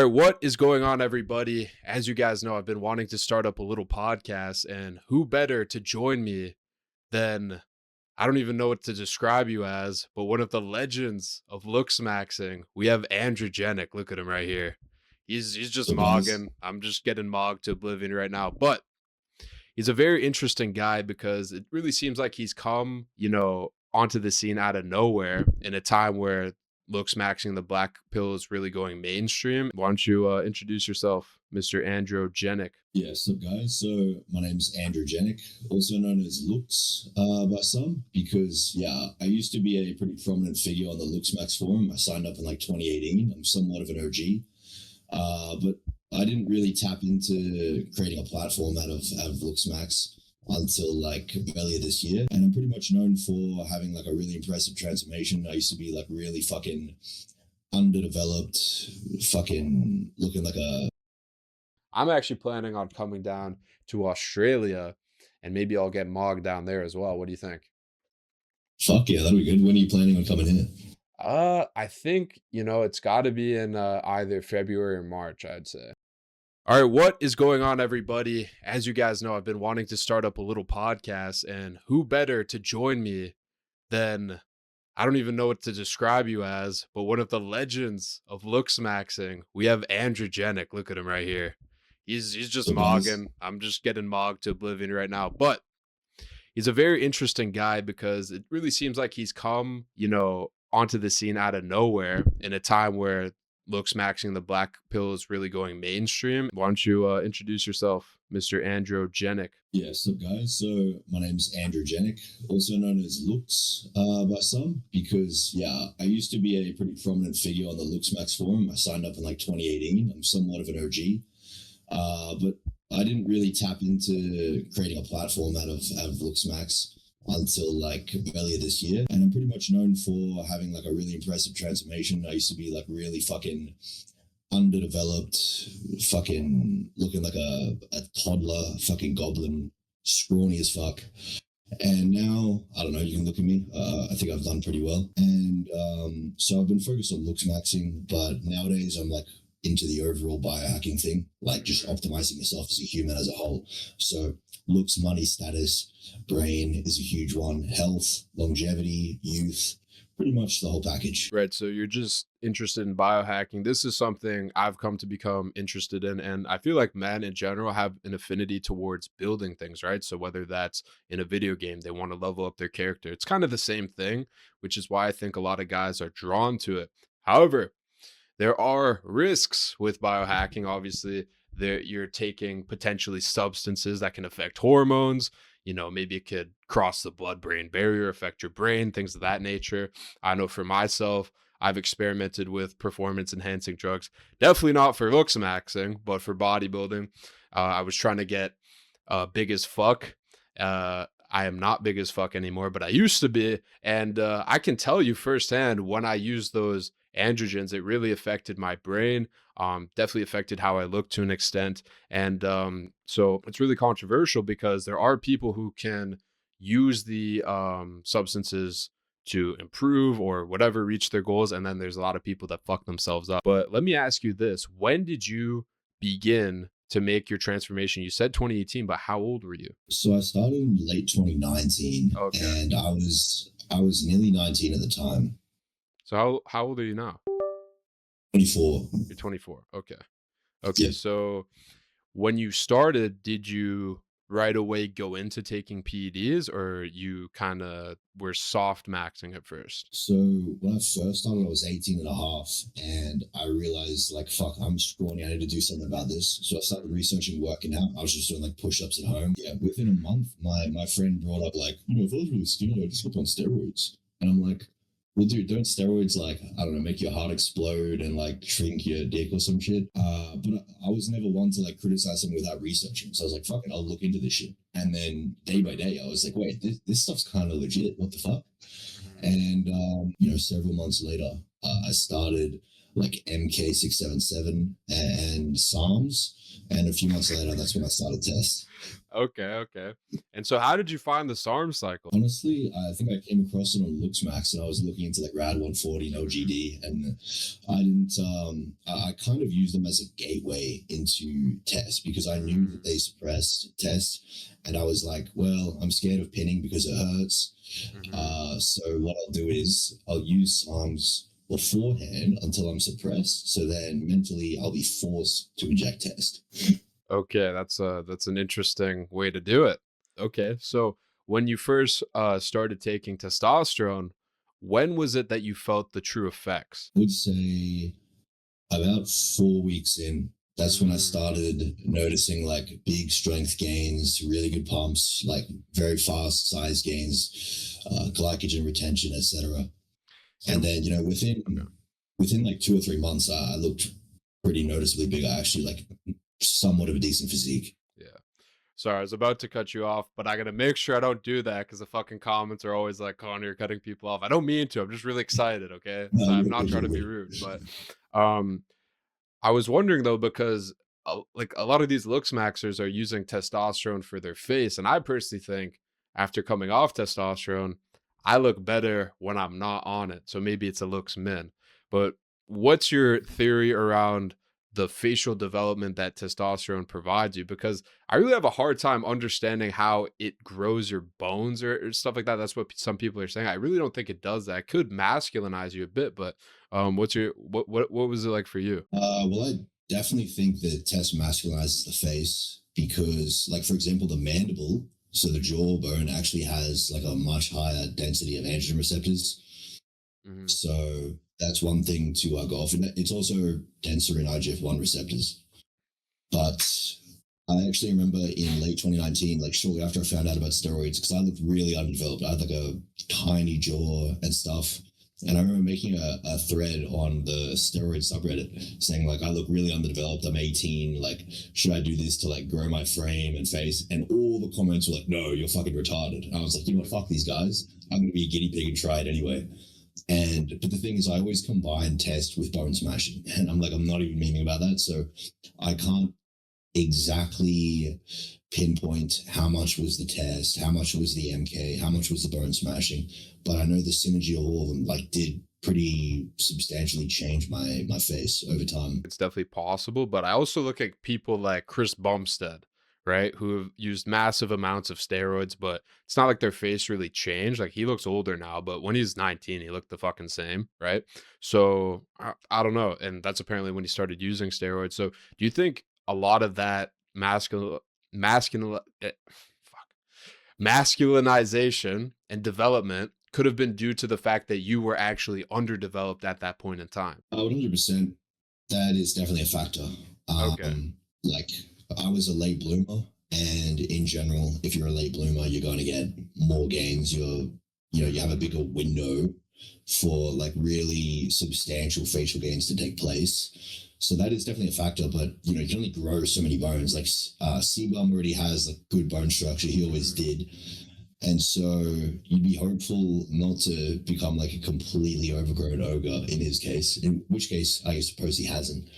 All right, what is going on, everybody? As you guys know, I've been wanting to start up a little podcast, and who better to join me than I don't even know what to describe you as, but one of the legends of Looksmaxxing. We have Androgenic. Look at him right here. He's just So guys, mogging. I'm just getting mogged to oblivion right now, but he's a very interesting guy because it really seems like he's come, onto the scene out of nowhere in a time where looks maxing the black pill is really going mainstream. Why don't you introduce yourself, Mr. Androgenic? yeah, so guys, so my name's Androgenic, also known as Looks by some, because yeah, I used to be a pretty prominent figure on the Looksmax forum. I signed up in like 2018. I'm somewhat of an OG, but I didn't really tap into creating a platform out of Looksmax until like earlier this year. And I'm pretty much known for having like a really impressive transformation. I used to be like really fucking underdeveloped, fucking looking like a I'm actually planning on coming down to Australia and maybe I'll get mogged down there as well. What do you think? fuck yeah, that'll be good. When are you planning on coming here? I think, it's got to be in either February or March, I'd say. All right, what is going on, everybody? As you guys know, I've been wanting to start up a little podcast, and who better to join me than I don't even know what to describe you as, but one of the legends of Looksmaxxing. We have Androgenic. Look at him right here. He's just So guys, mogging. I'm just getting mogged to oblivion right now, but he's a very interesting guy because it really seems like he's come, onto the scene out of nowhere in a time where looks maxing the black pill is really going mainstream. Why don't you introduce yourself, Mr. Androgenic? yeah, so guys, so my name's Androgenic, also known as Looks by some, because yeah, I used to be a pretty prominent figure on the Looksmax forum. I signed up in like 2018. I'm somewhat of an OG, but I didn't really tap into creating a platform out of Looksmax until like earlier this year. And I'm pretty much known for having like a really impressive transformation. I used to be like really fucking underdeveloped, fucking looking like a toddler, fucking goblin, scrawny as fuck. And now, I don't know, you can look at me. I think I've done pretty well. And so I've been focused on looks maxing, but nowadays I'm like into the overall biohacking thing, like just Mhm. optimizing yourself as a human as a whole. So looks, money, status, brain is a huge one, health, longevity, youth, pretty much the whole package. Right. So you're just interested in biohacking. This is something I've come to become interested in. And I feel like men in general have an affinity towards building things, right? So whether that's in a video game, they want to level up their character. It's kind of the same thing, which is why I think a lot of guys are drawn to it. However, there are risks with biohacking. Obviously, there you're taking potentially substances that can affect hormones. Maybe it could cross the blood-brain barrier, affect your brain, things of that nature. I know for myself, I've experimented with performance-enhancing drugs. Definitely not for looks maxing, but for bodybuilding. I was trying to get big as fuck. I am not big as fuck anymore, but I used to be. And I can tell you firsthand when I used those androgens, it really affected my brain, definitely affected how I look to an extent. And so it's really controversial because there are people who can use the substances to improve or whatever, reach their goals. And then there's a lot of people that fuck themselves up. But let me ask you this: when did you begin to make your transformation? You said 2018, but how old were you? So I started in late 2019 Okay. and I was nearly 19 at the time. So how old are you now? 24. You're 24. Okay. Okay. Yeah. So when you started, did you right away go into taking PEDs or you kind of were soft maxing at first? So when I first started, I was 18 and a half, and I realized like, fuck, I'm scrawny. I need to do something about this. So I started researching working out. I was just doing like push-ups at home. Yeah, within a month, my friend brought up like, if I was really skinny, I just got on steroids. And I'm like, well, dude, don't steroids like, I don't know, make your heart explode and like shrink your dick or some shit? But I was never one to like criticize something without researching. So I was like, fuck it, I'll look into this shit. And then day by day, I was like, wait, this stuff's kind of legit. What the fuck? Mhm. And several months later, I started. like MK677 and Psalms. And a few months later, that's when I started test. Okay, okay. And so how did you find the SARM cycle? Honestly, I think I came across it on Looksmax, and I was looking into like Rad 140 and Mhm. OGD, and I didn't. I kind of used them as a gateway into test because I knew that Mm, they suppressed test, and I was like, well, I'm scared of pinning because it hurts. mhm. So what I'll do is I'll use songs beforehand until I'm suppressed, so then mentally I'll be forced to inject test. Okay, that's an interesting way to do it. Okay, so when you first started taking testosterone, when was it that you felt the true effects? I would say about 4 weeks in, that's when I Mm, started noticing like big strength gains, really good pumps, like very fast size gains, glycogen retention, etc. And and then okay, within like 2 or 3 months, I looked pretty noticeably bigger. Actually, like somewhat of a decent physique. yeah. Sorry, I was about to cut you off, but I gotta make sure I don't do that because the fucking comments are always like, "Connor, you're cutting people off." I don't mean to. I'm just really excited. Okay, No, so I'm you're not good. trying You're to be good. rude, but um, I was wondering though because like a lot of these looks maxers are using testosterone for their face, and I personally think after coming off testosterone, I look better when I'm not on it. So maybe it's a looks min. But what's your theory around the facial development that testosterone provides you? Because I really have a hard time understanding how it grows your bones or stuff like that. That's what some people are saying. I really don't think it does that. It could masculinize you a bit, but what's your what was it like for you? Well, I definitely think that test masculinizes the face because, like, for example, the mandible, so the jawbone actually has like a much higher density of androgen receptors. Mhm. So that's one thing to go off. And it's also denser in IGF-1 receptors. But I actually remember in late 2019, like shortly after I found out about steroids, because I looked really underdeveloped. I had like a tiny jaw and stuff. And I remember making a thread on the steroid subreddit saying, like, I look really underdeveloped. I'm 18. Like, should I do this to like grow my frame and face? And all the comments were like, no, you're fucking retarded. And I was like, you know what? Fuck these guys. I'm going to be a guinea pig and try it anyway. But the thing is, I always combine test with bone smashing. And I'm like, I'm not even meaning about that. So I can't exactly pinpoint how much was the test, how much was the MK, how much was the bone smashing, but I know the synergy of all of them like did pretty substantially change my face over time. It's definitely possible, but I also look at people like Chris Bumstead, right, who have used massive amounts of steroids, but it's not like their face really changed. Like he looks older now, but when he's 19, he looked the fucking same, right? So I don't know, and that's apparently when he started using steroids. So do you think a lot of that masculine, fuck, masculinization and development could have been due to the fact that you were actually underdeveloped at that point in time? 100%. That is definitely a factor. Okay. Like I was a late bloomer, and in general, if you're a late bloomer, you're going to get more gains. You have a bigger window for like really substantial facial gains to take place. So that is definitely a factor. But you can only grow so many bones. Like Sebum already has like good bone structure. He always Mhm. did. And so you'd be hopeful not to become like a completely overgrown ogre in his case, in which case I suppose he hasn't.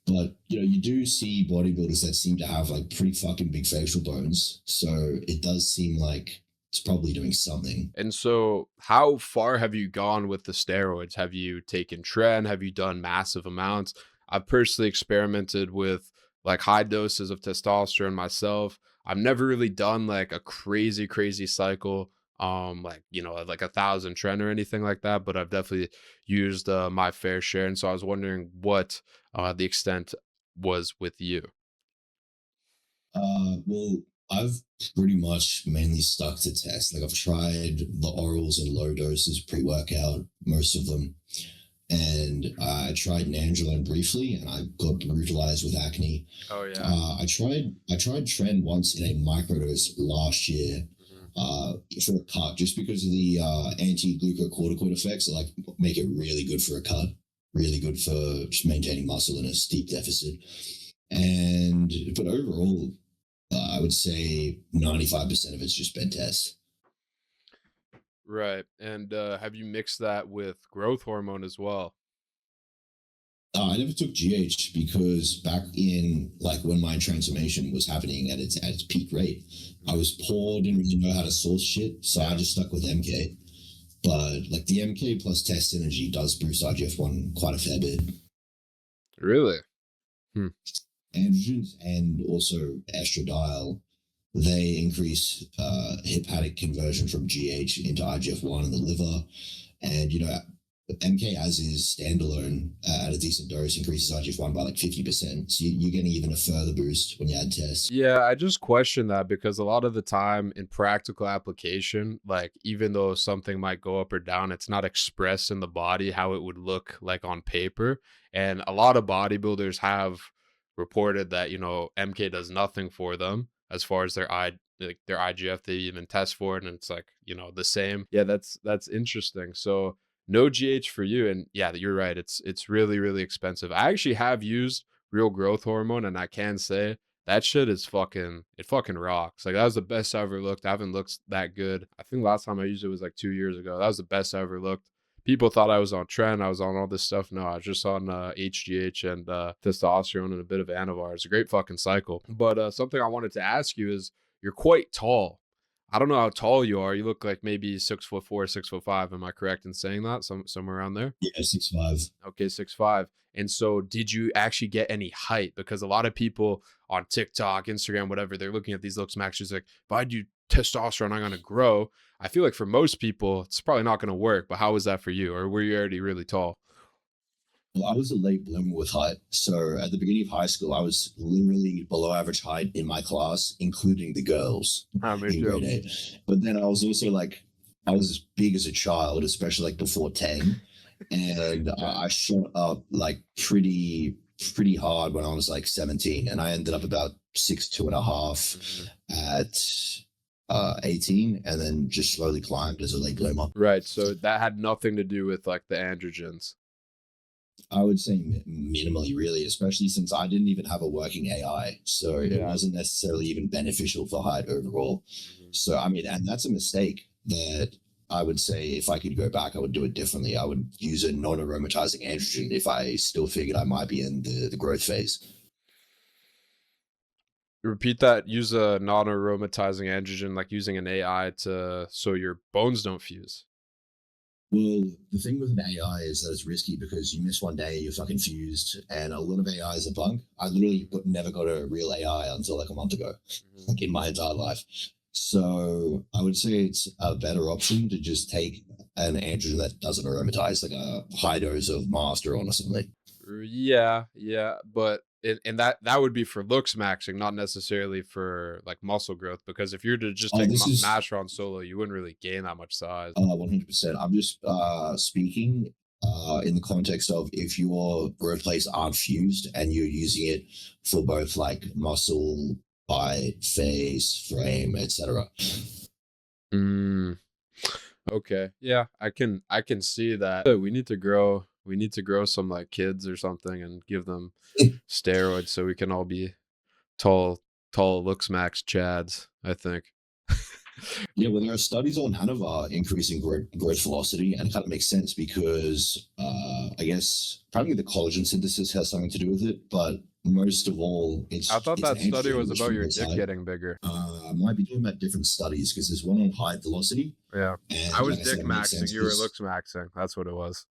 But you do see bodybuilders that seem to have like pretty fucking big facial bones. So it does seem like it's probably doing something. And so, how far have you gone with the steroids? Have you taken tren? Have you done massive amounts? I've personally experimented with like high doses of testosterone myself. I've never really done like a crazy, crazy cycle, like like 1,000 tren or anything like that. But I've definitely used my fair share, and so I was wondering what the extent was with you. Well, I've pretty much mainly stuck to test. Like I've tried the orals and low doses pre-workout, most of them. And I tried Nandrolone briefly, and I got brutalized with acne. Oh yeah. I tried Tren once in a microdose last year Mhm. for a cut, just because of the anti-glucocorticoid effects. That, like make it really good for a cut, really good for just maintaining muscle in a steep deficit. And but overall, I would say 95% of it's just been test. Right. And have you mixed that with growth hormone as well? I never took GH because back in like when my transformation was happening at its peak rate, I Mm, was poor, didn't really know how to source shit, so I yeah. just stuck with MK. But like the MK plus test energy does boost IGF-1 quite a fair bit. Really? Hmm. Androgens and also estradiol, they increase hepatic conversion from GH into IGF-1 in the liver. And, you know, MK as is standalone at a decent dose increases IGF-1 by like 50%. So you're getting even a further boost when you add tests. Yeah, I just question that because a lot of the time in practical application, like even though something might go up or down, it's not expressed in the body how it would look like on paper. And a lot of bodybuilders have reported that, MK does nothing for them as far as their IGF, they even test for it and it's like, the same. Yeah, that's interesting. So no GH for you. And yeah, you're right. It's really, really expensive. I actually have used real growth hormone and I can say that shit is it fucking rocks. Like that was the best I ever looked. I haven't looked that good. I think last time I used it was like 2 years ago. That was the best I ever looked. People thought I was on trend. I was on all this stuff. No, I was just on HGH and testosterone and a bit of Anavar. It's a great fucking cycle. But something I wanted to ask you is you're quite tall. I don't know how tall you are. You look like maybe 6'4", 6'5". Am I correct in saying that? Somewhere around there? Yeah, 6'5". Okay, 6'5". And so did you actually get any height? Because a lot of people on TikTok, Instagram, whatever, they're looking at these Looksmaxxers like, if I do testosterone, I'm gonna grow. I feel like for most people, it's probably not gonna work. But how was that for you? Or were you already really tall? Well, I was a late bloomer with height. So at the beginning of high school, I was literally below average height in my class, including the girls Me in too. grade 8. But then I was also like, I was as big as a child, especially like before 10. And Yeah. I shot up like pretty hard when I was like 17. And I ended up about 6'2.5" Mhm. at 18, and then just slowly climbed as a late bloomer. Right. So that had nothing to do with like the androgens. I would say minimally, really, especially since I didn't even have a working AI. So it Yeah. wasn't necessarily even beneficial for height overall. Mhm. So, I mean, and that's a mistake that I would say if I could go back, I would do it differently. I would use a non aromatizing androgen if I still figured I might be in the growth phase. Repeat that. Use a non-aromatizing androgen, like using an AI to so your bones don't fuse. Well, the thing with an AI is that it's risky because you miss one day, you're fucking fused, and a lot of AIs are bunk. I literally never got a real AI until like a month ago, Mhm. like in my entire life. So I would say it's a better option to just take an androgen that doesn't aromatize, like a high dose of Masteron or something. Yeah, yeah, but and that would be for looks maxing, not necessarily for like muscle growth. Because if you're to just Oh, take this is Masteron solo, you wouldn't really gain that much size. 100%. I'm just speaking in the context of if your growth plates aren't fused and you're using it for both like muscle, bite, face, frame, etc. Mm, okay, yeah, I can see that. We need to grow some like kids or something and give them steroids so we can all be tall, tall looks max chads. I think. Yeah, well, there are studies on Hanover increasing growth velocity, and it kind of makes sense because I guess probably the collagen synthesis has something to do with it, but most of all, I thought it's an that study androgen was which about your promotes dick height. getting bigger. I might be talking about different studies because there's one on height velocity, Yeah. I and was like I said, dick it makes maxing, sense you were because looks maxing. That's what it was.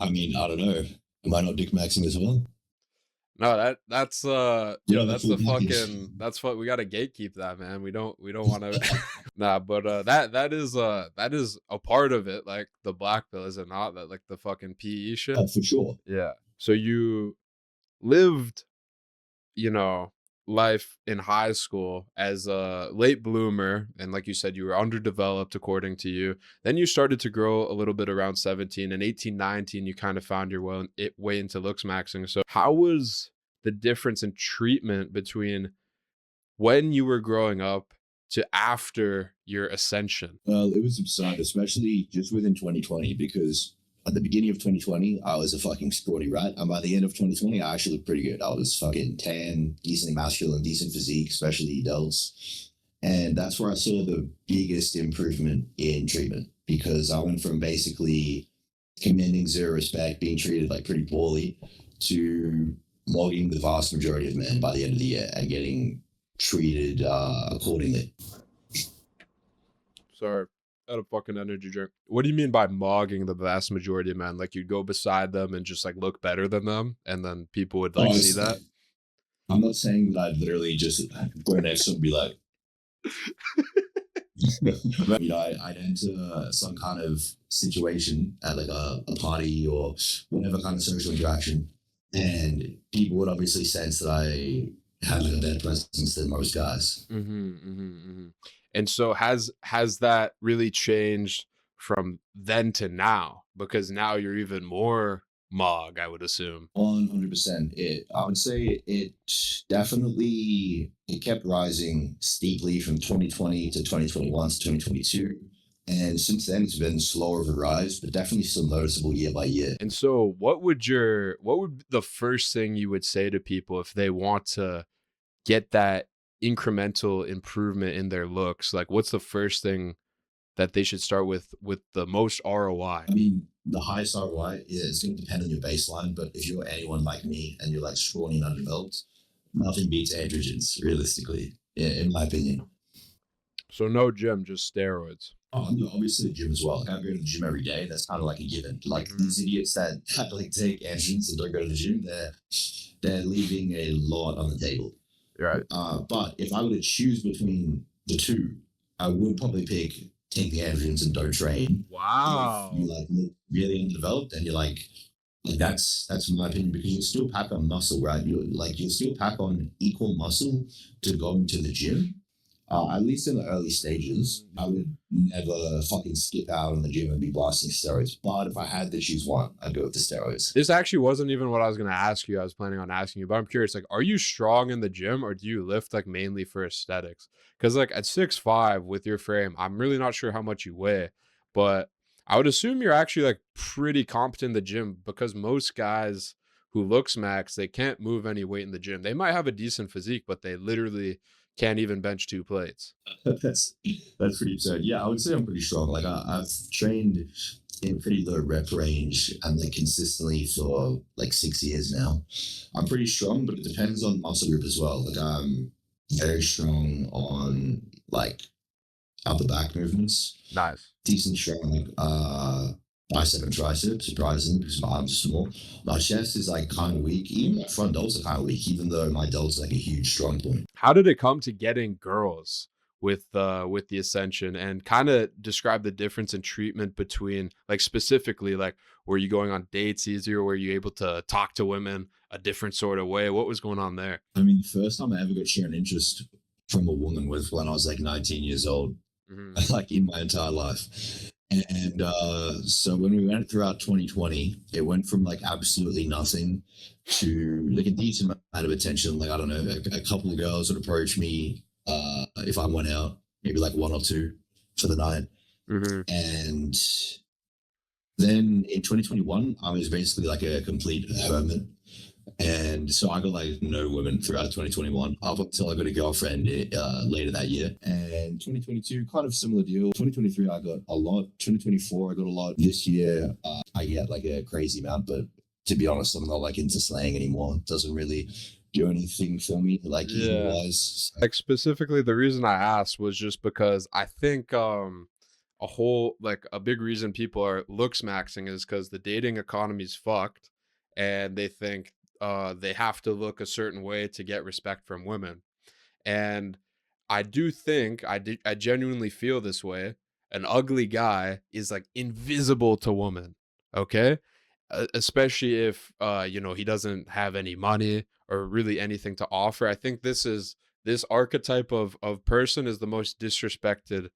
I mean, I don't know. Am I not Dick Maxing as well? No, that's You know, the that's full the package. fucking that's what we gotta gatekeep that, man. We don't wanna nah, but that is a part of it, like the black pill, is it not? That like the fucking PE shit? Oh, for sure. Yeah. So you lived you know, life in high school as a late bloomer, and like you said, you were underdeveloped according to you. Then you started to grow a little bit around 17 and 18, 19, you kind of found your way into looks maxing. So how was the difference in treatment between when you were growing up to after your ascension? Well, it was absurd, especially just within 2020, because at the beginning of 2020, I was a fucking sporty rat. And by the end of 2020, I actually looked pretty good. I was fucking tan, decently masculine, decent physique, especially delts. And that's where I saw the biggest improvement in treatment because I went from basically commanding zero respect, being treated like pretty poorly, to logging the vast majority of men by the end of the year and getting treated accordingly. Sorry. Out of fucking energy drink. What do you mean by mogging the vast majority of men? Like you'd go beside them and just like look better than them, and then people would like Oh, see that? I'm not saying that I'd literally just go next to them and be like, I'd enter some kind of situation at like a party or whatever kind of social interaction, and people would obviously sense that I had like a better presence than most guys. And so has that really changed from then to now? Because now you're even more mog, I would assume. 100%. I would say it definitely it kept rising steeply from 2020 to 2021 to 2022. And since then, it's been slower of a rise, but definitely still noticeable year by year. And so what would the first thing you would say to people if they want to get that incremental improvement in their looks? Like what's the first thing that they should start with the most ROI? I mean, the highest ROI is going to depend on your baseline, but if you're anyone like me and you're like scrawny and undeveloped, nothing beats androgens, realistically, in my opinion. So no gym, just steroids. Oh, no, obviously the gym as well. I go to the gym every day. That's kind of like a given. Like these idiots that happily take androgens and don't go to the gym, they're leaving a lot on the table. Right. But if I were to choose between the two, I would probably pick take the androgens and don't train. If you Wow. like look really underdeveloped and you're like that's my opinion because you still pack on muscle, right? You still pack on equal muscle to go into the gym. At least in the early stages, I would never fucking skip out on the gym and be blasting steroids. But if I had to choose one, I'd go with the steroids. This actually wasn't even what I was gonna ask you. I was planning on asking you, but I'm curious, like, are you strong in the gym or do you lift like mainly for aesthetics? Because like at 6'5" with your frame, I'm really not sure how much you weigh, but I would assume you're actually like pretty competent in the gym because most guys who looks max, they can't move any weight in the gym. They might have a decent physique, but they literally can't even bench 2 plates. that's that's pretty absurd. Yeah, I would say I'm pretty strong. Like I've trained in pretty low rep range and like consistently for like 6 years now. I'm pretty strong, but it depends on muscle group as well. Like I'm very strong on like upper back movements, Nice. decent strong like bicep and tricep, surprisingly, because my arms are small. My chest is like kind of weak. Even my front delts are kind of weak, even though my delts are like a huge strong point. How did it come to getting girls with the Ascension, and kind of describe the difference in treatment between like specifically like were you going on dates easier? Were you able to talk to women a different sort of way? What was going on there? I mean, the first time I ever got shown interest from a woman was when I was like 19 years old, Mhm. like in my entire life. And so when we went throughout 2020, it went from like absolutely nothing to like a decent amount of attention. Like, I don't know, a couple of girls would approach me if I went out, maybe like one or two for the night. Mhm. And then in 2021, I was basically like a complete hermit. And so I got like no women throughout 2021 up until I got a girlfriend later that year. And 2022, kind of similar deal. 2023, I got a lot. 2024, I got a lot. This year, I get like a crazy amount. But to be honest, I'm not like into slang anymore. It doesn't really do anything for me, like ego Yeah. wise. Like specifically the reason I asked was just because I think a whole like a big reason people are looks maxing is because the dating economy's fucked and they think they have to look a certain way to get respect from women. And I do think I genuinely feel this way. An ugly guy is like invisible to women. Okay? Especially if he doesn't have any money or really anything to offer. I think this archetype of person is the most disrespected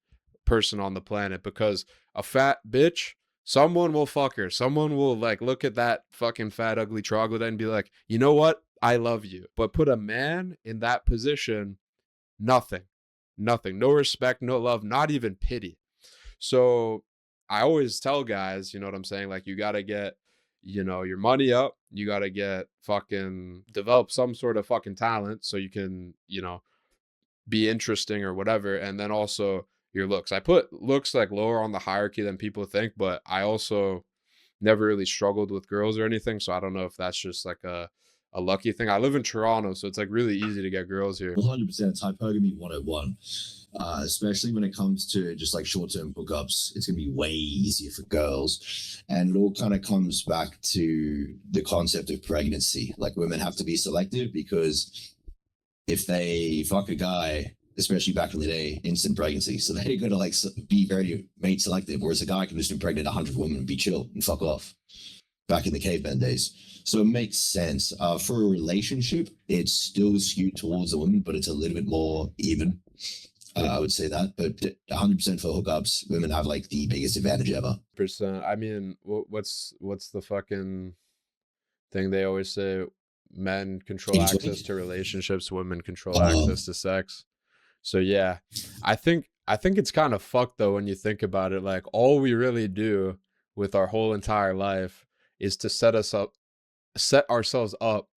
person on the planet because a fat bitch, someone will fuck her. Someone will like look at that fucking fat ugly troglodyte and be like, "You know what? I love you." But put a man in that position, nothing. Nothing. No respect, no love, not even pity. So I always tell guys, you know what I'm saying? Like you gotta get, your money up. You gotta get fucking develop some sort of fucking talent so you can, be interesting or whatever. And then also your looks. I put looks like lower on the hierarchy than people think, but I also never really struggled with girls or anything. So I don't know if that's just like a lucky thing. I live in Toronto, so it's like really easy to get girls here. 100% hypergamy 101. Especially when it comes to just like short-term hookups, it's going to be way easier for girls. And it all kind of comes back to the concept of pregnancy. Like, women have to be selective because if they fuck a guy, especially back in the day, instant pregnancy. So they're going to like be very mate selective, whereas a guy can just impregnate 100 women and be chill and fuck off back in the caveman days. So it makes sense. For a relationship, it's still skewed towards the women, but it's a little bit more even. I would say that, but 100% for hookups, women have like the biggest advantage ever. Percent. I mean, what's the fucking thing they always say? Men control access 80-20. to relationships, women control Um, access to sex. So yeah, I think it's kind of fucked though when you think about it. Like, all we really do with our whole entire life is to set ourselves up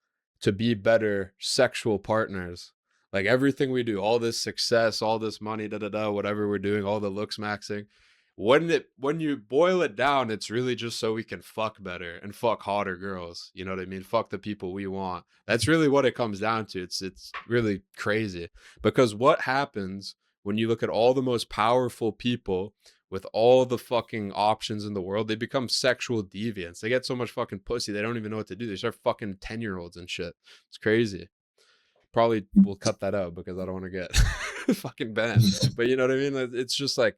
to be better sexual partners. Like, everything we do, all this success, all this money, da da da, whatever we're doing, all the looks maxing, when you boil it down, it's really just so we can fuck better and fuck hotter girls. You know what I mean? Fuck the people we want. That's really what it comes down to. It's really crazy, because what happens when you look at all the most powerful people with all the fucking options in the world, they become sexual deviants. They get so much fucking pussy, they don't even know what to do. They start fucking 10-year-olds and shit. It's crazy. Probably will cut that out because I don't want to get fucking banned. But you know what I mean? It's just like,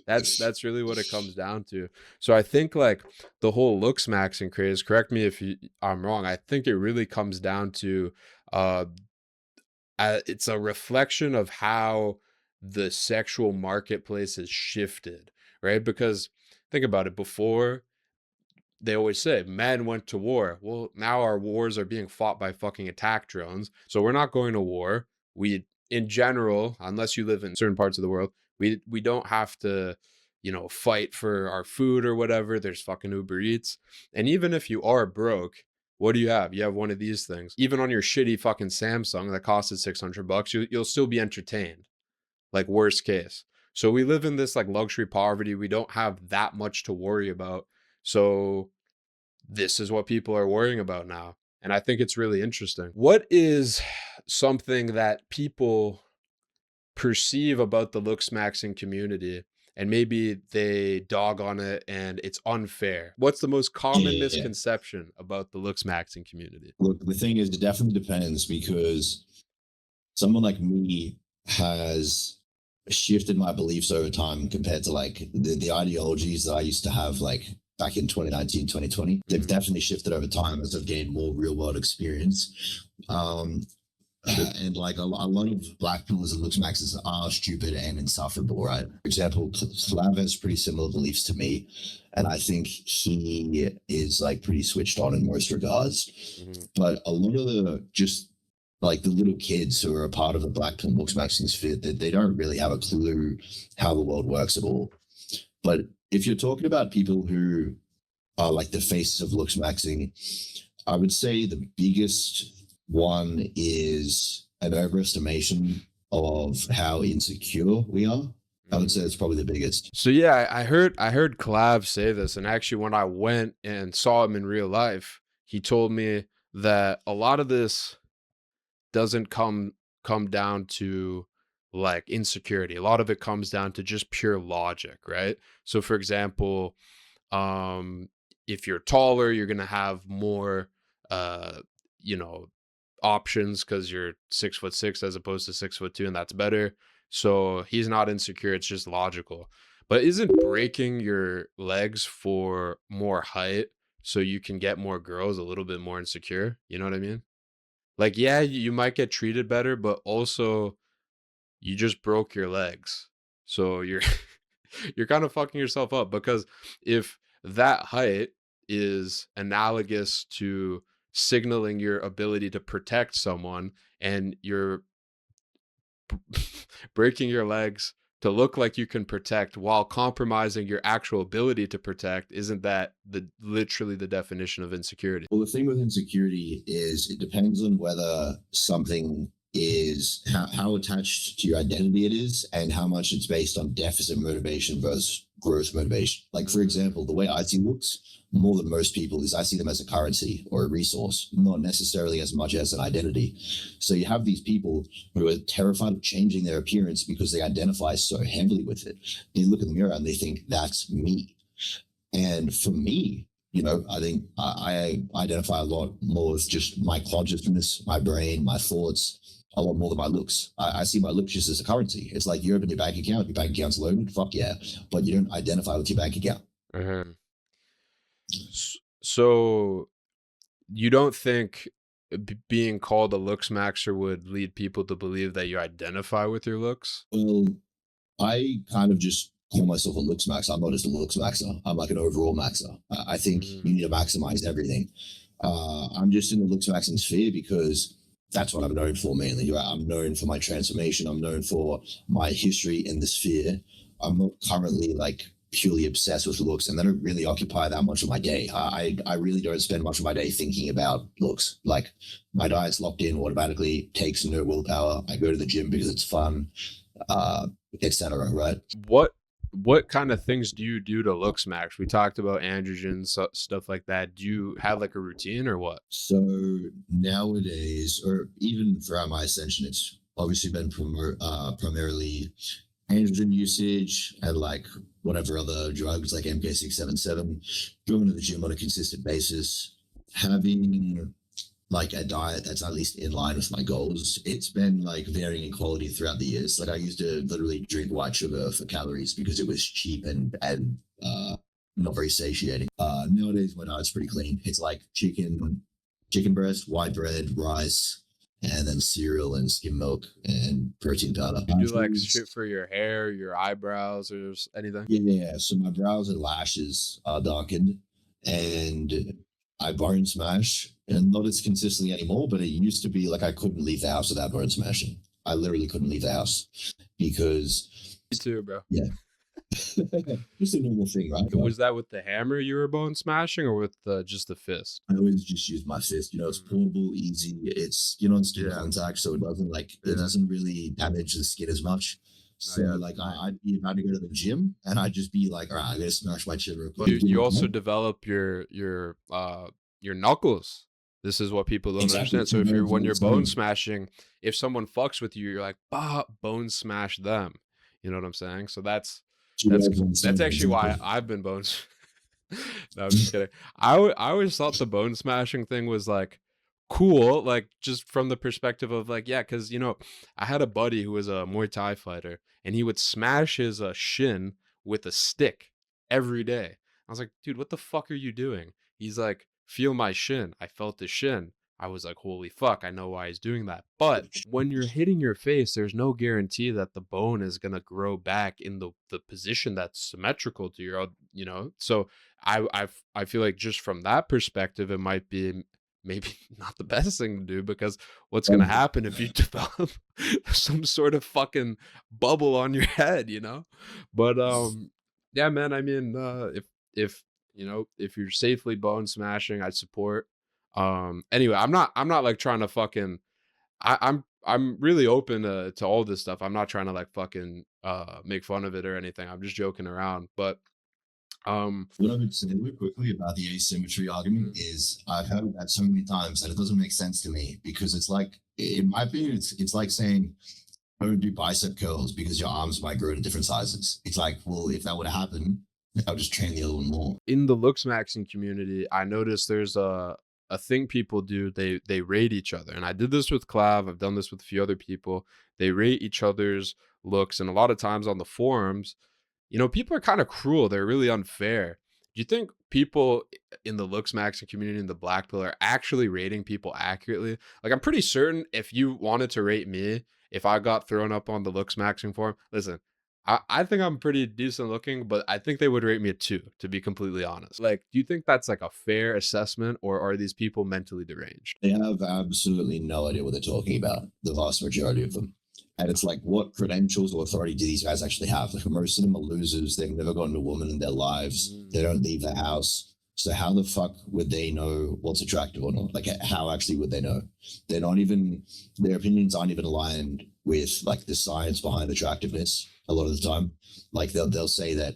that's really what it comes down to. So I think like the whole looks maxing craze, correct me if I'm wrong, I think it really comes down to uh it's a reflection of how the sexual marketplace has shifted, right? Because think about it, before, they always say men went to war. Well, now our wars are being fought by fucking attack drones. So we're not going to war. We, in general, unless you live in certain parts of the world, we don't have to, fight for our food or whatever. There's fucking Uber Eats. And even if you are broke, what do you have? You have one of these things. Even on your shitty fucking Samsung that costed $600, you'll still be entertained. Like, worst case. So we live in this like luxury poverty. We don't have that much to worry about. So this is what people are worrying about now. And I think it's really interesting. What is something that people perceive about the looks maxing community, and maybe they dog on it and it's unfair? What's the most common yeah. misconception about the looks maxing community? Look, the thing is, it definitely depends because someone like me has shifted my beliefs over time compared to like the ideologies that I used to have like back in 2019, 2020. They've definitely shifted over time as I've gained more real world experience. And like a lot of black pillars and looks maxes are stupid and insufferable, right? For example, Slav has pretty similar beliefs to me, and I think he is like pretty switched on in most regards. Mm-hmm. But a lot of the just like the little kids who are a part of the black pill looks maxing sphere, they don't really have a clue how the world works at all. But if you're talking about people who are like the faces of looks maxing, I would say the biggest one is an overestimation of how insecure we are. I would say it's probably the biggest. So yeah, I heard Clav say this, and actually when I went and saw him in real life, he told me that a lot of this doesn't come down to like insecurity. A lot of it comes down to just pure logic, right? So for example, if you're taller, you're gonna have more you know options because you're 6'6" as opposed to 6'2", and that's better. So he's not insecure, it's just logical. But isn't breaking your legs for more height so you can get more girls a little bit more insecure? You know what I mean? Like, yeah, you might get treated better, but also you just broke your legs. So you're you're kind of fucking yourself up, because if that height is analogous to signaling your ability to protect someone, and you're breaking your legs to look like you can protect while compromising your actual ability to protect, isn't that literally the definition of insecurity? Well, the thing with insecurity is it depends on whether something is how attached to your identity it is and how much it's based on deficit motivation versus growth motivation. Like, for example, the way I see looks more than most people is I see them as a currency or a resource, not necessarily as much as an identity. So you have these people who are terrified of changing their appearance because they identify so heavily with it. They look in the mirror and they think, that's me. And for me, I think I identify a lot more with just my consciousness, my brain, my thoughts, a lot more than my looks. I see my looks just as a currency. It's like you open your bank account, your bank account's loaded, fuck yeah, but you don't identify with your bank account. Mhm. So you don't think being called a looks maxer would lead people to believe that you identify with your looks? Well, I kind of just call myself a looks maxer. I'm not just a looks maxer. I'm like an overall maxer. I think Mm. you need to maximize everything. I'm just in the looks maxing sphere because that's what I'm known for mainly. Right? I'm known for my transformation. I'm known for my history in the sphere. I'm not currently like purely obsessed with looks, and they don't really occupy that much of my day. I really don't spend much of my day thinking about looks. Like my diet's locked in automatically, takes no willpower. I go to the gym because it's fun, etc. Right? What kind of things do you do to looks max? We talked about androgens, stuff like that. Do you have like a routine or what? So nowadays, or even throughout my ascension, it's obviously been primarily androgen usage and like whatever other drugs like MK677, going to the gym on a consistent basis, having like a diet that's at least in line with my goals. It's been like varying in quality throughout the years. Like I used to literally drink white sugar for calories because it was cheap and not very satiating. Nowadays my diet's pretty clean. It's like chicken breast, white bread, rice, and then cereal and skim milk and protein powder. You do like shit for your hair, your eyebrows, or anything? Yeah. So my brows and lashes are darkened, and I bone smash, and not as consistently anymore. But it used to be like I couldn't leave the house without bone smashing. I literally couldn't leave the house because, Me too, bro. yeah, just a normal thing, right? Was that with the hammer you were bone smashing, or with just the fist? I always just use my fist. It's Mm. portable, easy. It's on skin Yeah, contact, so it doesn't yeah. it doesn't really damage the skin as much. Oh, So yeah. like I'd be about to go to the gym, and I'd just be like, all right, I gotta smash my chin real You quick. you also develop your knuckles. This is what people don't Exactly. understand. It's So if very, you're when very you're bone exciting. smashing, if someone fucks with you, you're like, bah, bone smash them. You know what I'm saying? So Two that's birds, one that's stone. actually why Exactly. I've been bone. No, I'm just kidding. I always thought the bone smashing thing was like cool, like just from the perspective of like, yeah, because I had a buddy who was a Muay Thai fighter, and he would smash his shin with a stick every day. I was like, dude, what the fuck are you doing? He's like, feel my shin. I felt the shin. I was like, holy fuck, I know why he's doing that. But when you're hitting your face, there's no guarantee that the bone is gonna grow back in the position that's symmetrical to So I feel like just from that perspective, it might be maybe not the best thing to do, because what's gonna Um, happen if you develop some sort of fucking bubble on your head? But yeah, man. I mean, if if you're safely bone smashing, I support. Anyway, I'm not like trying to fucking. I'm really open to all this stuff. I'm not trying to like fucking make fun of it or anything. I'm just joking around, but um. what I would say real quickly about the asymmetry argument is I've heard that so many times that it doesn't make sense to me because it's like, in my opinion, it's like saying don't do bicep curls because your arms might grow to different sizes. It's like, well, if that would happen, I'll just train the other one more. In the looks maxing community, I noticed there's a thing people do. They rate each other, and I did this with Clav. I've done this with a few other people. They rate each other's looks, and a lot of times on the forums, people are kind of cruel. They're really unfair. Do you think people in the looks maxing community in the black pill are actually rating people accurately? Like, I'm pretty certain if you wanted to rate me, if I got thrown up on the looks maxing forum, listen, I think I'm pretty decent looking, but I think they would rate me a 2, to be completely honest. Like, do you think that's like a fair assessment, or are these people mentally deranged? They have absolutely no idea what they're talking about, the vast majority of them. And it's like, what credentials or authority do these guys actually have? Like, most of them are losers. They've never gotten a woman in their lives. They don't leave the house. So how the fuck would they know what's attractive or not? Like, how actually would they know? They're not even, their opinions aren't even aligned with like the science behind attractiveness a lot of the time. Like they'll say that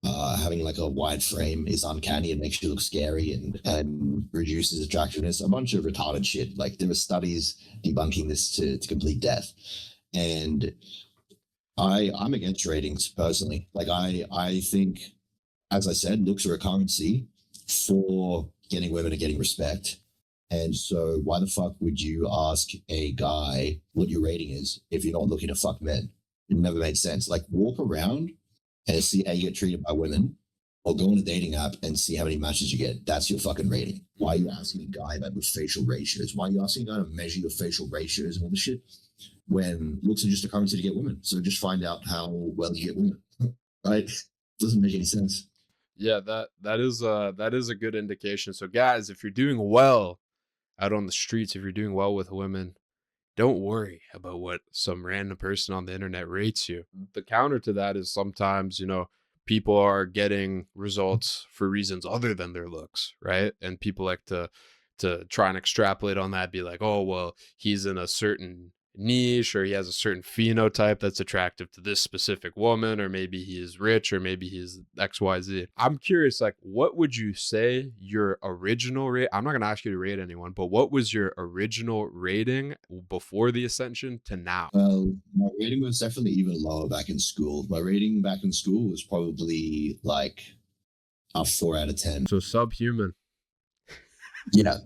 Having like a wide frame is uncanny and makes you look scary and reduces attractiveness. A bunch of retarded shit. Like there were studies debunking this to complete death. And I'm against ratings personally. Like I think, as I said, looks are a currency for getting women and getting respect. And so why the fuck would you ask a guy what your rating is if you're not looking to fuck men? It never made sense. Like walk around and see how you get treated by women, or go on a dating app and see how many matches you get. That's your fucking rating. Why are you asking a guy about with facial ratios? Why are you asking a guy to measure your facial ratios and all this shit when looks are just a currency to get women? So just find out how well you get women, right? Doesn't make any sense. Yeah, that is a good indication. So guys, if you're doing well out on the streets, if you're doing well with women, don't worry about what some random person on the internet rates you. The counter to that is sometimes, people are getting results for reasons other than their looks, right? And people like to try and extrapolate on that, be like, oh, well, he's in a certain niche, or he has a certain phenotype that's attractive to this specific woman, or maybe he is rich, or maybe he's XYZ. I'm curious, like, what would you say your original rate? I'm not going to ask you to rate anyone, but what was your original rating before the Ascension to now? Well, my rating was definitely even lower back in school. My rating back in school was probably like a 4 out of 10. So subhuman. Yeah,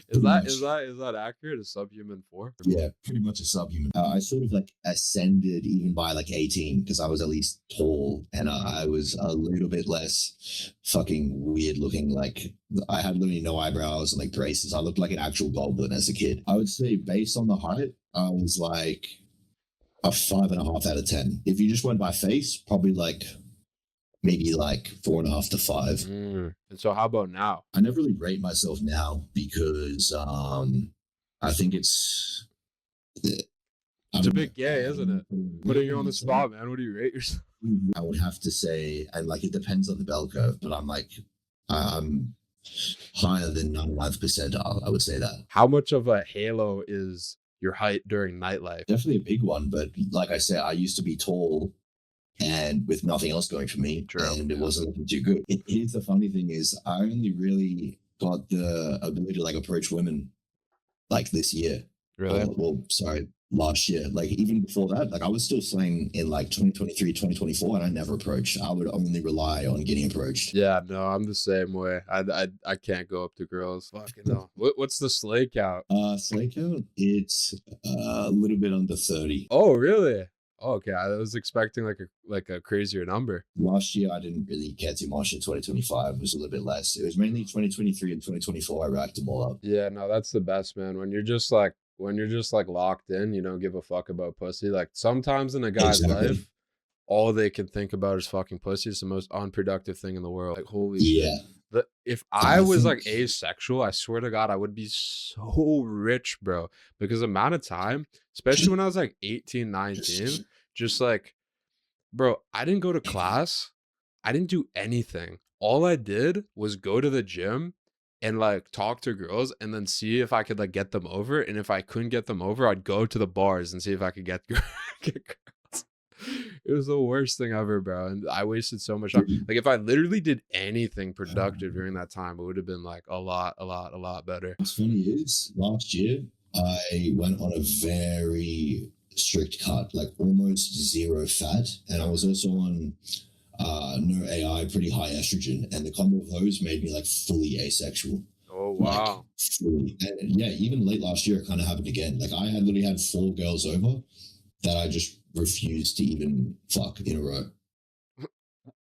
Is pretty that much. accurate? Is subhuman 4? Yeah, pretty much a subhuman. I sort of like ascended even by like 18 because I was at least tall and I was a little bit less fucking weird looking. Like I had literally no eyebrows and like braces. I looked like an actual goblin as a kid. I would say based on the height, I was like a 5.5 out of 10. If you just went by face, probably like maybe like 4.5 to 5. And so how about now? I never really rate myself now because I think I It's a don't know. bit gay, isn't it? Putting you on the spot, man. What do you rate yourself? I would have to say, and like it depends on the bell curve, but I'm higher than 99th percentile. I would say that. How much of a halo is your height during nightlife? Definitely a big one, but like I said, I used to be tall and with nothing else going for me, True. and it wasn't looking too good. Here's the funny thing is, I only really got the ability to like approach women like this year. Really? Well, sorry, last year. Like even before that, like I was still slaying in like 2023, 2024, and I never approached. I would only rely on getting approached. Yeah, no, I'm the same way. I can't go up to girls. Fucking no. What's the slay count? Slay count, it's a little bit under 30. Oh, really? Oh, okay. I was expecting like a crazier number. Last year, I didn't really care too much. In 2025, it was a little bit less. It was mainly 2023 and 2024. I racked them all up. Yeah, no, that's the best, man. When you're just like locked in, you don't give a fuck about pussy. Like sometimes in a guy's Exactly. life, all they can think about is fucking pussy. It's the most unproductive thing in the world. Like holy shit. Yeah, If I I was think. like asexual, I swear to God, I would be so rich, bro. Because the amount of time, especially when I was like 18, 19, just like, bro, I didn't go to class. I didn't do anything. All I did was go to the gym and like talk to girls and then see if I could like get them over. And if I couldn't get them over, I'd go to the bars and see if I could get, get girls. It was the worst thing ever, bro. And I wasted so much time. Like if I literally did anything productive during that time, it would have been like a lot better. What's funny is last year I went on a very strict cut, like almost zero fat, and I was also on no AI, pretty high estrogen, and the combo of those made me like fully asexual, Oh like wow. fully. And yeah, even late last year, it kind of happened again. Like I had literally had 4 girls over that I just refused to even fuck in a row.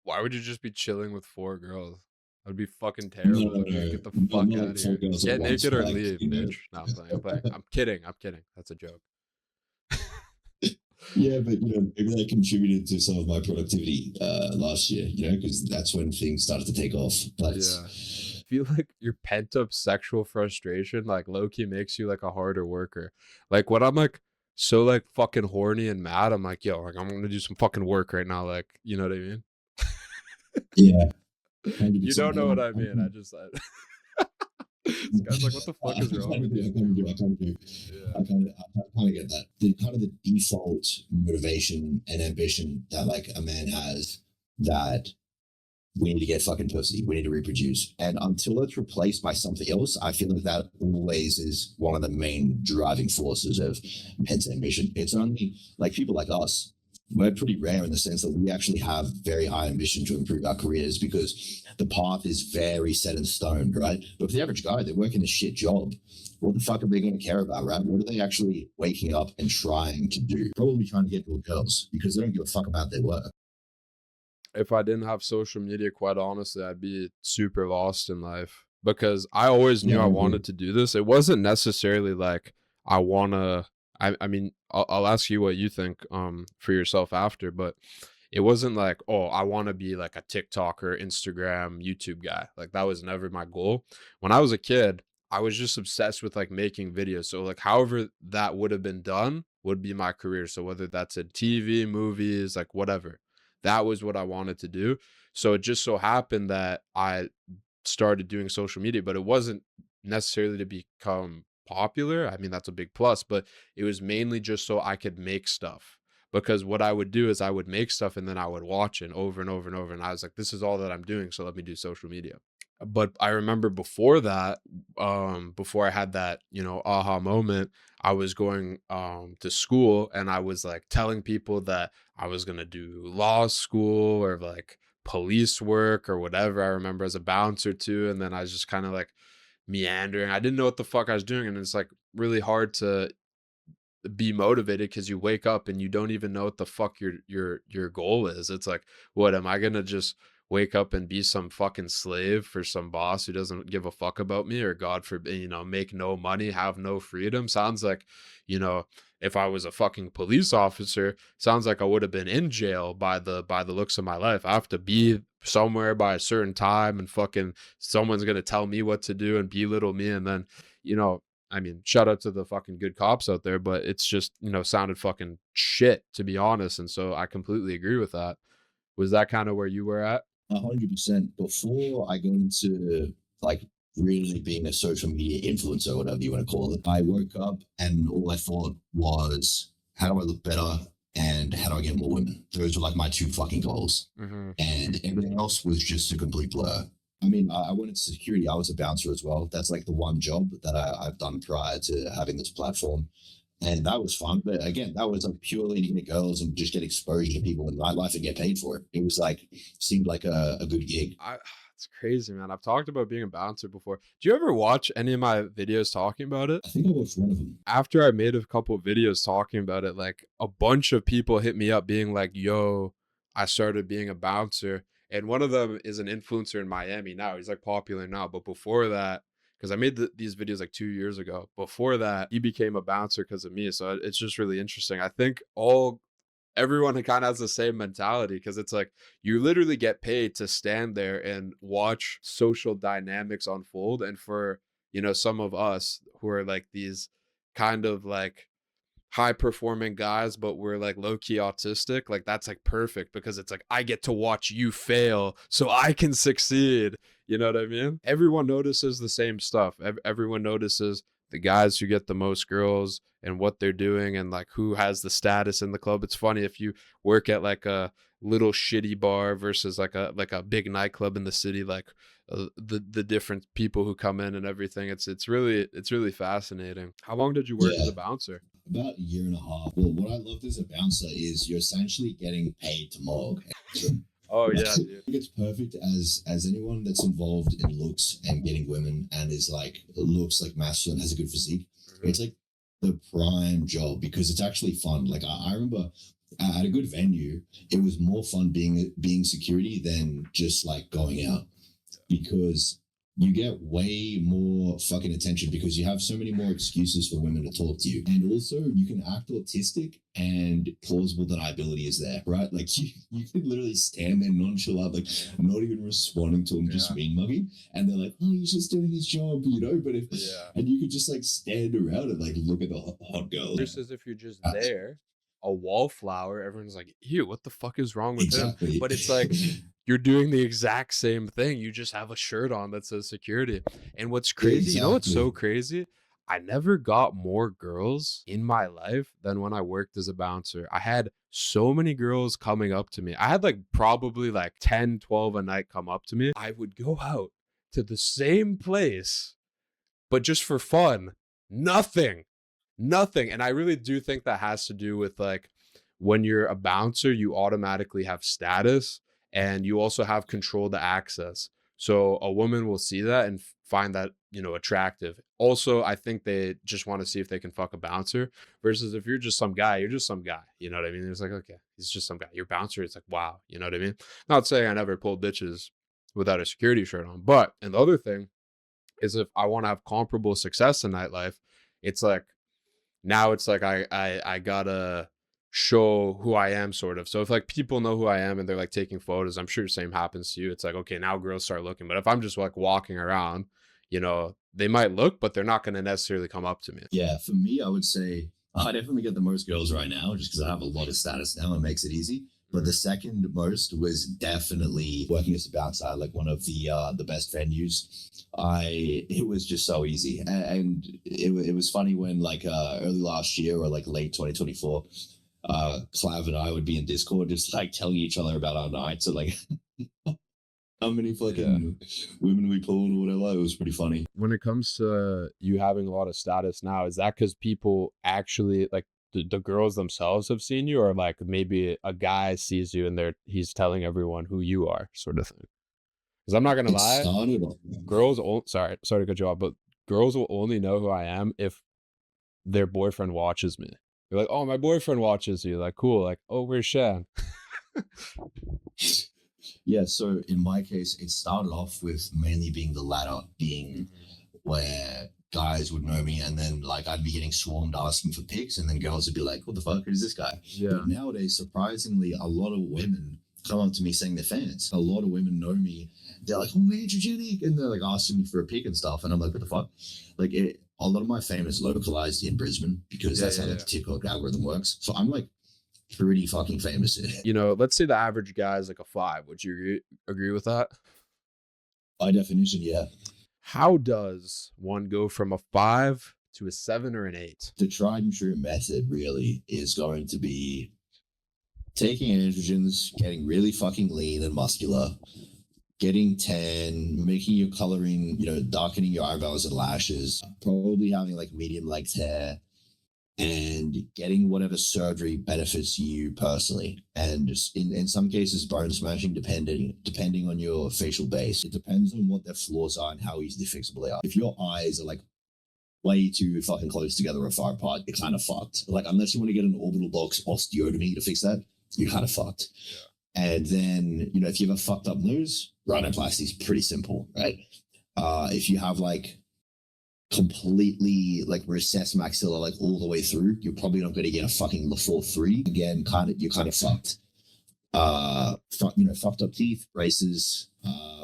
Why would you just be chilling with 4 girls? That'd be fucking No, terrible, no, dude. no, Get the fuck not out like of four here. girls at Get once, naked but or like leave, bitch. No, I'm playing. I'm playing. I'm kidding. I'm kidding. That's a joke. yeah, but maybe that contributed to some of my productivity last year, because that's when things started to take off. But Yeah. I feel like your pent up sexual frustration, like low key makes you like a harder worker. Like when I'm like so like fucking horny and mad, I'm like, yo, like I'm gonna do some fucking work right now. Like, you know what I mean? yeah, You 100%. don't know what I mean. This guy's like, what the fuck I is wrong kind of with do. you? I kind of do. I kind of do. Yeah. I kind of get that. The kind of the default motivation and ambition that like a man has that we need to get fucking pussy. We need to reproduce. And until it's replaced by something else, I feel like that always is one of the main driving forces of men's ambition. It's only like people like us. We're pretty rare in the sense that we actually have very high ambition to improve our careers because the path is very set in stone, right? But for the average guy, they're working a shit job. What the fuck are they going to care about, right? What are they actually waking up and trying to do? Probably trying to get more girls because they don't give a fuck about their work. If I didn't have social media, quite honestly, I'd be super lost in life because I always knew Yeah, I I agree. wanted to do this. It wasn't necessarily like I wanna. I mean, I'll ask you what you think for yourself after, but it wasn't like, oh, I want to be like a TikToker, Instagram, YouTube guy. Like that was never my goal. When I was a kid, I was just obsessed with like making videos. So like however that would have been done would be my career. So whether that's in TV, movies, like whatever. That was what I wanted to do. So it just so happened that I started doing social media, but it wasn't necessarily to become popular. I mean, that's a big plus, but it was mainly just so I could make stuff. Because what I would do is I would make stuff and then I would watch it over and over and over. And I was like, this is all that I'm doing. So let me do social media. But I remember before that, before I had that, aha moment, I was going to school and I was like telling people that I was gonna do law school or like police work or whatever. I remember as a bouncer too, and then I was just kind of like meandering. I didn't know what the fuck I was doing, and it's like really hard to be motivated because you wake up and you don't even know what the fuck your goal is. It's like, what am I gonna just wake up and be some fucking slave for some boss who doesn't give a fuck about me, or God forbid, make no money, have no freedom? Sounds like, you know, if I was a fucking police officer, sounds like I would have been in jail by the looks of my life. I have to be somewhere by a certain time and fucking someone's gonna tell me what to do and belittle me, and then, you know, I mean, shout out to the fucking good cops out there, but it's just, sounded fucking shit, to be honest. And so I completely agree with that. Was that kind of where you were at? 100%. Before I got into like really being a social media influencer, whatever you want to call it, I woke up and all I thought was, how do I look better and how do I get more women? Those were like my two fucking goals. Hmm. And everything else was just a complete blur. I mean, I went into security. I was a bouncer as well. That's like the one job that I've done prior to having this platform. And that was fun. But again, that was like purely to get girls and just get exposure to people in nightlife and get paid for it. It was like, seemed like a good gig. It's crazy, man. I've talked about being a bouncer before. Do you ever watch any of my videos talking about it? I think I watched one of them. After I made a couple of videos talking about it, like a bunch of people hit me up being like, yo, I started being a bouncer. And one of them is an influencer in Miami now. He's like popular now. But before that, because I made these videos like 2 years ago, before that, he became a bouncer because of me. So it's just really interesting. I think everyone kind of has the same mentality because it's like you literally get paid to stand there and watch social dynamics unfold. And for, some of us who are like these kind of like high performing guys, but we're like low key autistic, like that's like perfect because it's like I get to watch you fail so I can succeed. You know what I mean? Everyone notices the same stuff. Everyone notices the guys who get the most girls and what they're doing and like who has the status in the club. It's funny if you work at like a little shitty bar versus like a big nightclub in the city, like the different people who come in and everything. It's really fascinating. How long did you work as Yeah, a bouncer? about a year and a half. Well, what I loved as a bouncer is you're essentially getting paid to mog. So Oh I yeah, dude. think it's perfect as anyone that's involved in looks and getting women and is like looks like masculine, has a good physique. Mhm. It's like the prime job because it's actually fun. Like I remember at a good venue, it was more fun being security than just like going out because you get way more fucking attention because you have so many more excuses for women to talk to you. And also you can act autistic and plausible deniability is there, right? Like you can literally stand there nonchalant, like not even responding to them, just Yeah, mean mugging. And they're like, oh, he's just doing his job, you know? But if, yeah. and you could just like stand around and like look at the hot girl. Versus if you're just Uh, there, a wallflower, everyone's like, ew, what the fuck is wrong with him? exactly. But it's like you're doing the exact same thing. You just have a shirt on that says security. And what's crazy, you know what's so exactly. crazy? I never got more girls in my life than when I worked as a bouncer. I had so many girls coming up to me. I had like probably like 10, 12 a night come up to me. I would go out to the same place, but just for fun. Nothing. Nothing. And I really do think that has to do with like when you're a bouncer, you automatically have status and you also have control to access. So a woman will see that and find that, you know, attractive. Also, I think they just want to see if they can fuck a bouncer versus if you're just some guy, you're just some guy. You know what I mean? It's like, okay, he's just some guy. Your bouncer, it's like, wow. You know what I mean? Not saying I never pulled bitches without a security shirt on. But, and the other thing is if I want to have comparable success in nightlife, it's like, now it's like I gotta show who I am, sort of. So if like people know who I am and they're like taking photos, I'm sure the same happens to you. It's like, okay, now girls start looking. But if I'm just like walking around, you know, they might look, but they're not going to necessarily come up to me. Yeah, for me, I would say I definitely get the most girls right now just because I have a lot of status now. It makes it easy. But the second most was definitely working as a bouncer, like one of the best venues. It was just so easy, and it was funny when like early last year or like late 2024, Clav and I would be in Discord just like telling each other about our nights, or like how many fucking women we pulled or whatever. It was pretty funny. When it comes to you having a lot of status now, is that because people actually like the girls themselves have seen you, or like maybe a guy sees you and he's telling everyone who you are, sort of thing? Because I'm not gonna It lie, started off. girls. Sorry to cut you off, but girls will only know who I am if their boyfriend watches me. You're like, oh, my boyfriend watches you. Like, cool. Like, oh, where's Shan? Yeah, so in my case, it started off with mainly being the latter, being where guys would know me and then like I'd be getting swarmed asking for pics, and then girls would be like, what the fuck, who's this guy? Yeah. But nowadays, surprisingly, a lot of women come up to me saying they're fans. A lot of women know me. They're like, oh, Androgenic, and they're like asking me for a pic and stuff. And I'm like, what the fuck? Like a lot of my fame is localized in Brisbane because that's how like the TikTok algorithm works. So I'm like pretty fucking famous. You know, let's say the average guy is like a 5. Would you agree with that? By definition, yeah. How does one go from a 5 to a 7 or an 8? The tried and true method really is going to be taking androgens, getting really fucking lean and muscular, getting tan, making your coloring, darkening your eyebrows and lashes, probably having like medium length hair, and getting whatever surgery benefits you personally. And just in some cases, bone smashing, depending on your facial base. It depends on what their flaws are and how easily fixable they are. If your eyes are like way too fucking close together or far apart, you're kind of fucked. Like, unless you want to get an orbital box osteotomy to fix that, you're kind of fucked. Yeah. And then, if you have a fucked up nose, rhinoplasty is pretty simple, right? If you have like completely like recessed maxilla like all the way through, you're probably not going to get a fucking LaForce 3. Again, you're kind of fucked. Fucked up teeth, braces,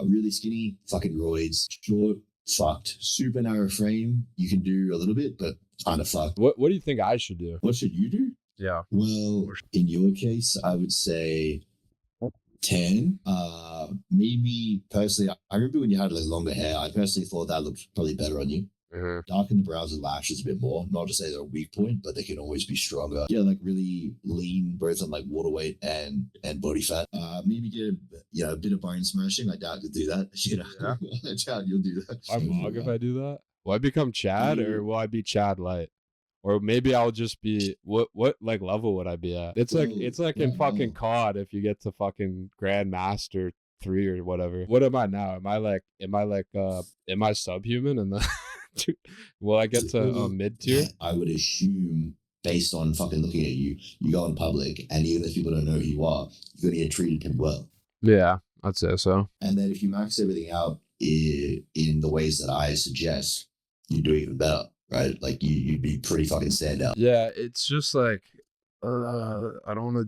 really skinny, fucking roids, short, fucked, super narrow frame. You can do a little bit, but kind of fucked. What do you think I should do? What should you do? Yeah. Well, in your case, I would say 10. Maybe personally, I remember when you had like longer hair, I personally thought that looked probably better on you. Mm-hmm. Darken the brows and lashes a bit more. Not to say they're a weak point, but they can always be stronger. Yeah, like really lean, both on like water weight and body fat. Maybe get a bit of bone smashing. I doubt you'll do that. Yeah. I doubt you'll do that. I'm mug if I do that. Will I become Chad or will I be Chad light? Or maybe I'll just be what like level would I be at? It's like in fucking COD if you get to fucking Grandmaster 3 or whatever. What am I now? Am I subhuman and the will I get to mid tier? I would assume, based on fucking looking at you, you go in public, and even if people don't know who you are, you're gonna get treated pretty well. Yeah, I'd say so. And then if you max everything out in the ways that I suggest, you do even better, right? Like you'd be pretty fucking standout. Yeah, it's just like I don't want to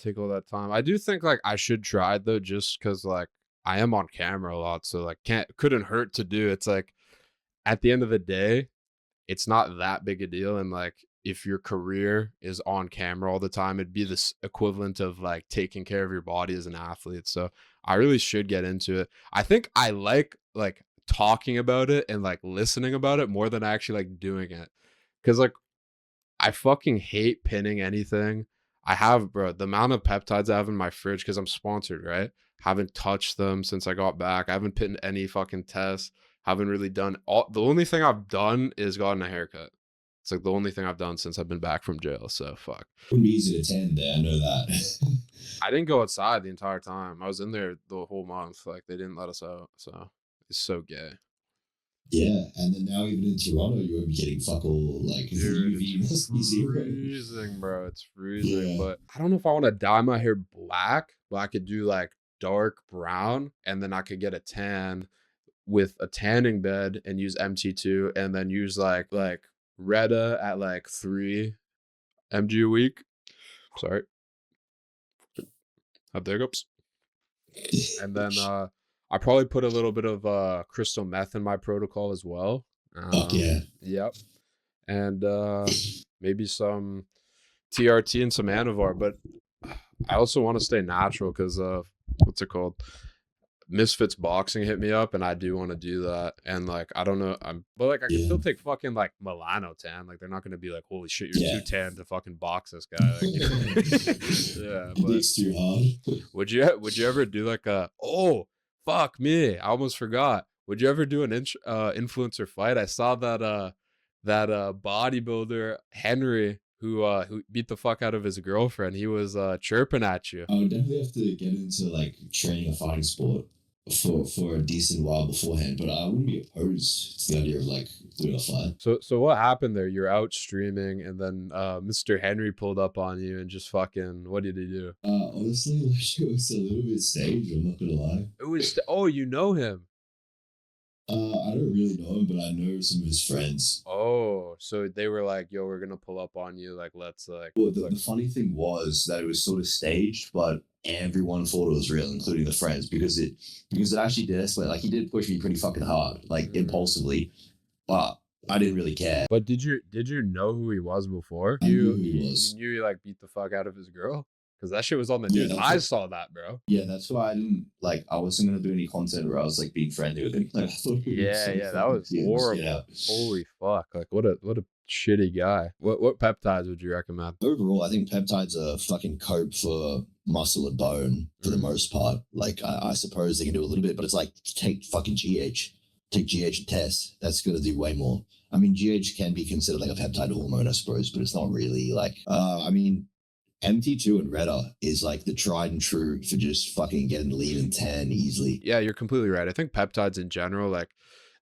take all that time. I do think like I should try though, just because like I am on camera a lot, so like couldn't hurt to do. It's like at the end of the day, it's not that big a deal. And like, if your career is on camera all the time, it'd be this equivalent of like taking care of your body as an athlete. So I really should get into it. I think I like talking about it and like listening about it more than actually like doing it. Cause like I fucking hate pinning anything. I have, bro, the amount of peptides I have in my fridge because I'm sponsored, right? Haven't touched them since I got back. I haven't pinned any fucking tests. Haven't really done all. The only thing I've done is gotten a haircut. It's like the only thing I've done since I've been back from jail. So fuck. It wouldn't be easy to tend there. I know that. I didn't go outside the entire time. I was in there the whole month. Like they didn't let us out. So it's so gay. Yeah, and then now even in Toronto, you won't be getting fuck all like the Dude, UV it's must be zero. freezing, bro. It's freezing. Yeah. But I don't know if I want to dye my hair black, but I could do like dark brown and then I could get a tan with a tanning bed and use MT2 and then use like Retta at like 3 mg a week. Sorry. Have the hiccups. And then I probably put a little bit of crystal meth in my protocol as well. Fuck yeah. Yep. And maybe some TRT and some Anavar, but I also want to stay natural because what's it called? Misfits Boxing hit me up and I do want to do that. And like I don't know, but like I can still take fucking like Milano tan. Like they're not gonna be like, holy shit, you're too tan to fucking box this guy. Like, you know? Yeah, but It's too hard. would you ever do like a fuck me, I almost forgot. Would you ever do an influencer fight? I saw that bodybuilder Henry who beat the fuck out of his girlfriend. He was chirping at you. I would definitely have to get into like training a fighting sport for a decent while beforehand, but I wouldn't be opposed to the idea of like doing a fight. So what happened there? You're out streaming and then Mr. Henry pulled up on you and just fucking, what did he do? Honestly, like it was a little bit staged, I'm not gonna lie. It was you know him. I don't really know him, but I know some of his friends. Oh, so they were like, yo, we're gonna pull up on you, like let's like Well, the funny thing was that it was sort of staged, but everyone thought it was real, including the friends, because it actually did escalate. Like he did push me pretty fucking hard, like impulsively, but I didn't really care. But did you know who he was before? I knew who he was. You knew he like beat the fuck out of his girl? Because that shit was on the news. I saw that, bro. Yeah, that's why I didn't like. I wasn't gonna do any content where I was like being friendly with him. Like, I thought yeah, that was horrible. Yeah. Holy fuck! Like, what a shitty guy. What peptides would you recommend? Overall, I think peptides are fucking cope for muscle and bone for the most part. Like, I suppose they can do a little bit, but it's like take fucking GH, take GH and test. That's gonna do way more. I mean, GH can be considered like a peptide hormone, I suppose, but it's not really like. I mean. MT2 and Retta is like the tried and true for just fucking getting lean and tan easily. Yeah, you're completely right. I think peptides in general, like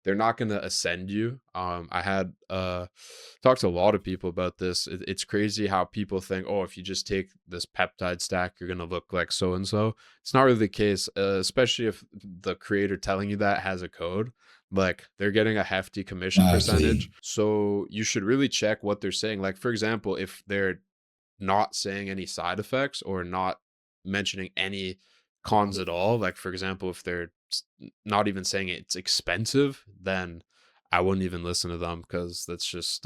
they're not going to ascend you. I had talked to a lot of people about this. It's crazy how people think, oh, if you just take this peptide stack, you're going to look like so and so. It's not really the case, especially if the creator telling you that has a code. Like they're getting a hefty commission percentage. So you should really check what they're saying. Like, for example, if they're not saying any side effects or not mentioning any cons at all, like for example, if they're not even saying it's expensive, then I wouldn't even listen to them, because that's just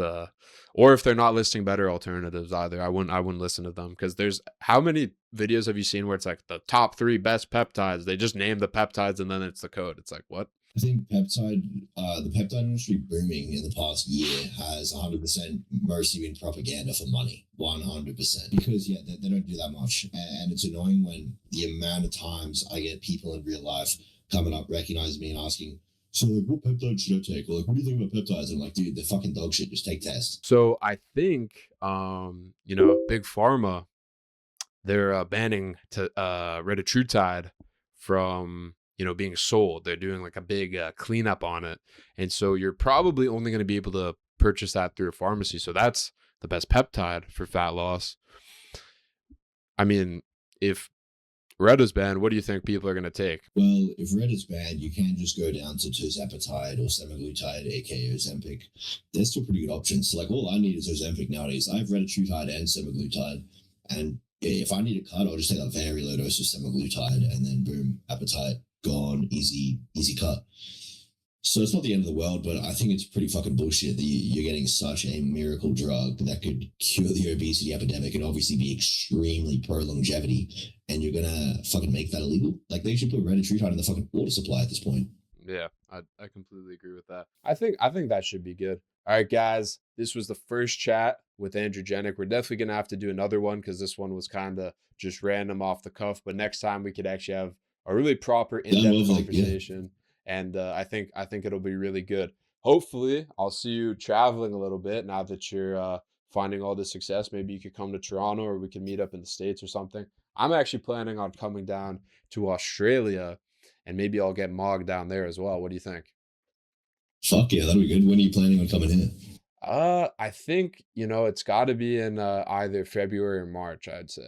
or if they're not listing better alternatives either, I wouldn't listen to them, because there's, how many videos have you seen where it's like the top 3 best peptides, they just name the peptides and then it's the code? It's like, what? I think the peptide industry booming in the past year has 100% mostly been propaganda for money, 100%. Because yeah, they don't do that much, and it's annoying when the amount of times I get people in real life coming up, recognizing me and asking, so like, what peptide should I take? Or like, what do you think about peptides? I'm like, dude, they're fucking dog shit. Just take test. So I think Big Pharma, they're banning retatrutide from being sold. They're doing like a big cleanup on it. And so you're probably only going to be able to purchase that through a pharmacy. So that's the best peptide for fat loss. I mean, if Retta's banned, what do you think people are going to take? Well, if Retta's banned, you can just go down to tirzepatide or semaglutide, aka Ozempic. They're still pretty good options. So like, all I need is Ozempic nowadays. I have retatrutide and semaglutide, and if I need a cut, I'll just take a very low dose of semaglutide, and then boom, appetite gone, easy cut. So it's not the end of the world, but I think it's pretty fucking bullshit that you're getting such a miracle drug that could cure the obesity epidemic and obviously be extremely pro longevity, and you're gonna fucking make that illegal. Like, they should put retatrutide in the fucking water supply at this point. Yeah, I completely agree with that. I think that should be good. All right, guys, this was the first chat with Androgenic. We're definitely gonna have to do another one because this one was kind of just random off the cuff. But next time we could actually have a really proper, Down in-depth with like, yeah. conversation, and I think it'll be really good. Hopefully, I'll see you traveling a little bit now that you're finding all this success. Maybe you could come to Toronto, or we can meet up in the States or something. I'm actually planning on coming down to Australia and maybe I'll get Mog down there as well. What do you think? Fuck yeah, that'll be good. When are you planning on coming in? I think, it's got to be in either February or March, I'd say.